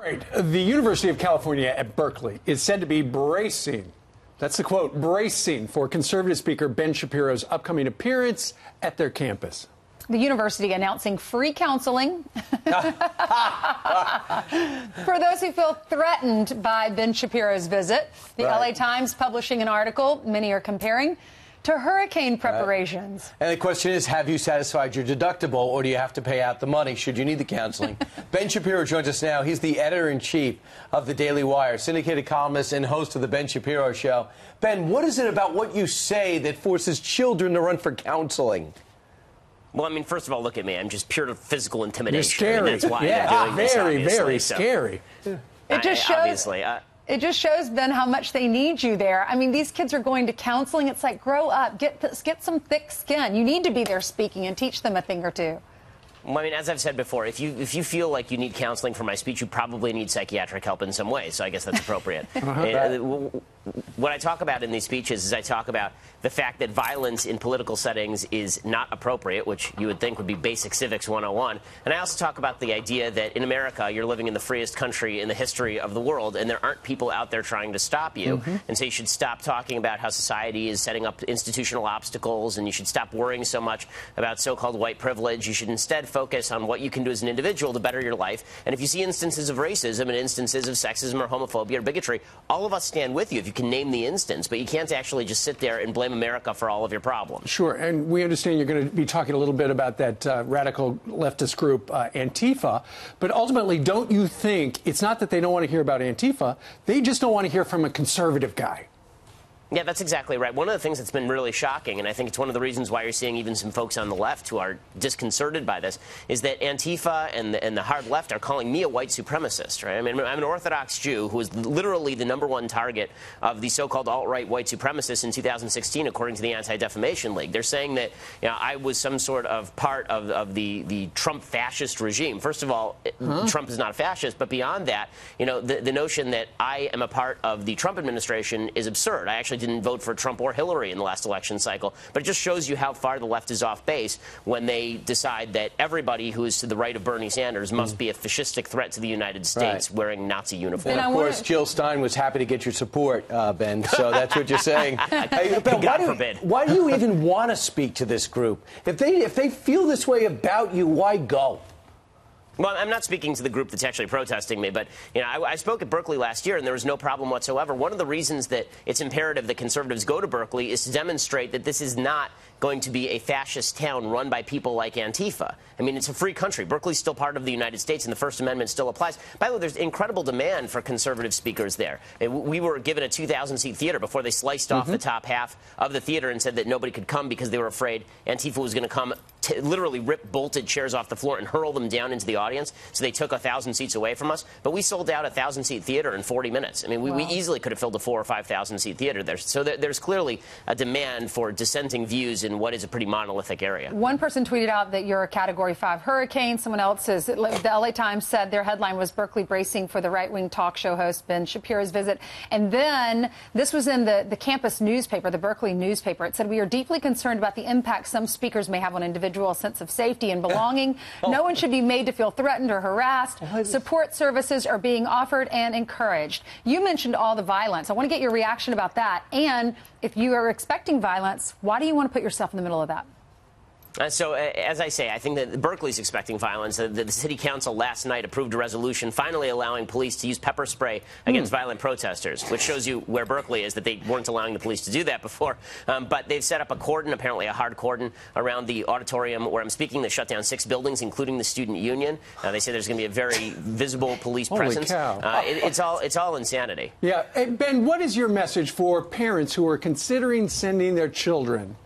Right. The University of California at Berkeley is said to be bracing, that's the quote, bracing for conservative speaker Ben Shapiro's upcoming appearance at their campus. The university announcing free counseling for those who feel threatened by Ben Shapiro's visit. The LA Times publishing an article many are comparing to hurricane preparations. And the question is, have you satisfied your deductible, or do you have to pay out the money should you need the counseling? Ben Shapiro joins us now. He's the editor-in-chief of the Daily Wire, syndicated columnist and host of the Ben Shapiro Show. Ben, what is it about what you say that forces children to run for counseling? Well, I mean, first of all, look at me. I'm just pure physical intimidation. You're scary. I mean, that's why I'm doing this, very so. scary. It just shows. It just shows, Ben, how much they need you there. I mean, these kids are going to counseling. It's like, grow up, get some thick skin. You need to be there speaking and teach them a thing or two. Well, I mean, as I've said before, if you feel like you need counseling for my speech, you probably need psychiatric help in some way. So I guess that's appropriate. What I talk about in these speeches is I talk about the fact that violence in political settings is not appropriate, which you would think would be basic civics 101. And I also talk about the idea that in America, you're living in the freest country in the history of the world, and there aren't people out there trying to stop you. And so you should stop talking about how society is setting up institutional obstacles, and you should stop worrying so much about so-called white privilege. You should instead focus on what you can do as an individual to better your life. And if you see instances of racism and instances of sexism or homophobia or bigotry, all of us stand with you if you can name the instance. But you can't actually just sit there and blame America for all of your problems. Sure. And we understand you're going to be talking a little bit about that radical leftist group, Antifa. But ultimately, don't you think it's not that they don't want to hear about Antifa, they just don't want to hear from a conservative guy? Yeah, that's exactly right. One of the things that's been really shocking, and I think it's one of the reasons why you're seeing even some folks on the left who are disconcerted by this, is that Antifa and the hard left are calling me a white supremacist, right? I mean, I'm an Orthodox Jew who was literally the #1 target of the so-called alt-right white supremacists in 2016, according to the Anti-Defamation League. They're saying that, you know, I was some sort of part of the Trump fascist regime. First of all, Trump is not a fascist, but beyond that, you know, the notion that I am a part of the Trump administration is absurd. I actually didn't vote for Trump or Hillary in the last election cycle, but it just shows you how far the left is off base when they decide that everybody who is to the right of Bernie Sanders must be a fascistic threat to the United States wearing Nazi uniforms. And of course, Jill Stein was happy to get your support, Ben, so that's what you're saying. Hey, Ben, God forbid. Why do you even want to speak to this group? If they feel this way about you, why go? Well, I'm not speaking to the group that's actually protesting me, but you know, I spoke at Berkeley last year, and there was no problem whatsoever. One of the reasons that it's imperative that conservatives go to Berkeley is to demonstrate that this is not going to be a fascist town run by people like Antifa. I mean, it's a free country. Berkeley's still part of the United States, and the First Amendment still applies. By the way, there's incredible demand for conservative speakers there. We were given a 2,000-seat theater before they sliced off the top half of the theater and said that nobody could come because they were afraid Antifa was going to come literally rip bolted chairs off the floor and hurl them down into the audience. So they took 1,000 seats away from us. But we sold out a 1,000-seat theater in 40 minutes. I mean, we easily could have filled a 4,000 or 5,000-seat theater there. So there's clearly a demand for dissenting views in what is a pretty monolithic area. One person tweeted out that you're a Category 5 hurricane. Someone else says, the LA Times said their headline was Berkeley bracing for the right-wing talk show host Ben Shapiro's visit. And then this was in the campus newspaper, the Berkeley newspaper. It said, we are deeply concerned about the impact some speakers may have on individuals' sense of safety and belonging. No one should be made to feel threatened or harassed. Support services are being offered and encouraged. You mentioned all the violence. I want to get your reaction about that. And if you are expecting violence, why do you want to put yourself in the middle of that? So, as I say, I think that Berkeley's expecting violence. The city council last night approved a resolution finally allowing police to use pepper spray against violent protesters, which shows you where Berkeley is, that they weren't allowing the police to do that before. But they've set up a cordon, apparently a hard cordon, around the auditorium where I'm speaking. They shut down 6 buildings, including the student union. They say there's going to be a very visible police presence. Cow. It's all insanity. Yeah. Hey, Ben, what is your message for parents who are considering sending their children,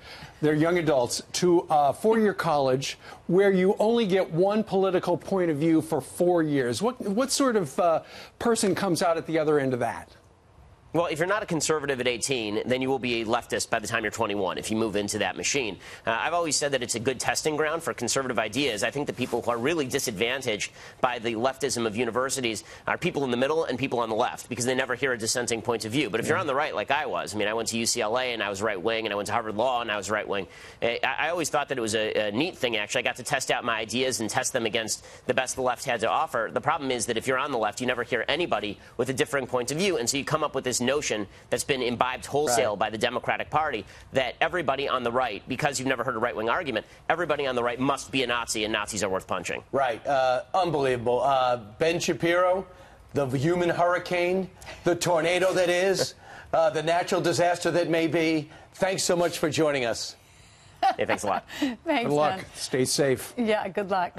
their young adults, to a 4-year college where you only get one political point of view for 4 years? What sort of person comes out at the other end of that? Well, if you're not a conservative at 18, then you will be a leftist by the time you're 21 if you move into that machine. I've always said that it's a good testing ground for conservative ideas. I think the people who are really disadvantaged by the leftism of universities are people in the middle and people on the left, because they never hear a dissenting point of view. But if you're on the right, like I was, I mean, I went to UCLA and I was right-wing, and I went to Harvard Law and I was right-wing. I always thought that it was a neat thing, actually. I got to test out my ideas and test them against the best the left had to offer. The problem is that if you're on the left, you never hear anybody with a differing point of view, and so you come up with this notion that's been imbibed wholesale by the Democratic Party that everybody on the right, because you've never heard a right-wing argument, everybody on the right must be a Nazi, and Nazis are worth punching. Right. Unbelievable. Ben Shapiro, the human hurricane, the tornado that is, the natural disaster that may be. Thanks so much for joining us. Hey, thanks a lot. Thanks, Good luck. Ben. Stay safe. Yeah, good luck.